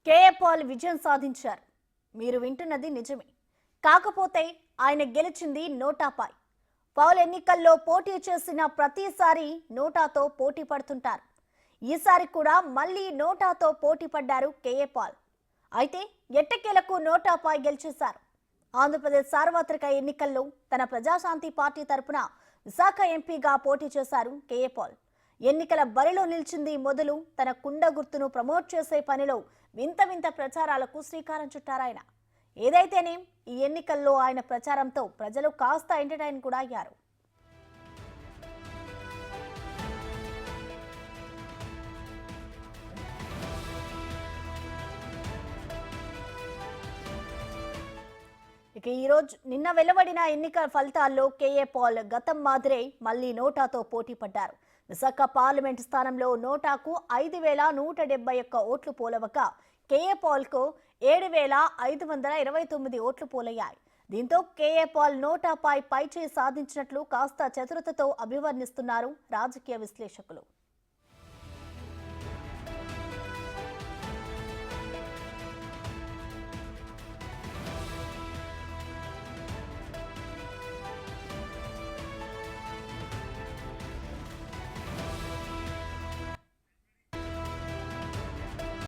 KA Paul విజయం సాధించారు. మీరు వింటున్నది నిజమే. కాకపోతే ఆయన గెలిచింది నోటాపై. పౌల్ ఎన్నికల్లో పోటీ చేసిన ప్రతిసారి నోటాతో పోటీ పడుతుంటారు. ఈసారి కూడా మళ్ళీ నోటాతో పోటీ పడ్డారు కేఏ పాల్. అయితే ఎట్టకేలకు నోటాపై గెలిచేశారు. ఆంధ్రప్రదేశ్ సార్వత్రిక ఎన్నికల్లో తన ప్రజాశాంతి పార్టీ తరపున విశాఖ ఎంపీగా పోటీ చేశారు కేఏ పాల్. ఎన్నికల బరిలో నిలిచింది మొదలు తన కుండ గుర్తును ప్రమోట్ చేసే పనిలో వింత వింత ప్రచారాలకు శ్రీకారం చుట్టారాయన. ఏదైతేనేం ఈ ఎన్నికల్లో ఆయన ప్రచారంతో ప్రజలు కాస్త ఎంటర్టైన్ కూడా అయ్యారు. ఇక నిన్న వెలువడిన ఎన్నికల ఫలితాల్లో కేఏ పాల్ గతం మాదిరే మళ్లీ నోటాతో పోటీ పడ్డారు. విశాఖ పార్లమెంట్ స్థానంలో నోటాకు 5,171 ఓట్లు పోలవక కేఏ పాల్కు 7,529 ఓట్లు పోలయ్యాయి. దీంతో కేఏ పాల్ నోటాపై పైచేయి సాధించినట్లు కాస్త చతురతతో అభివర్ణిస్తున్నారు రాజకీయ విశ్లేషకులు.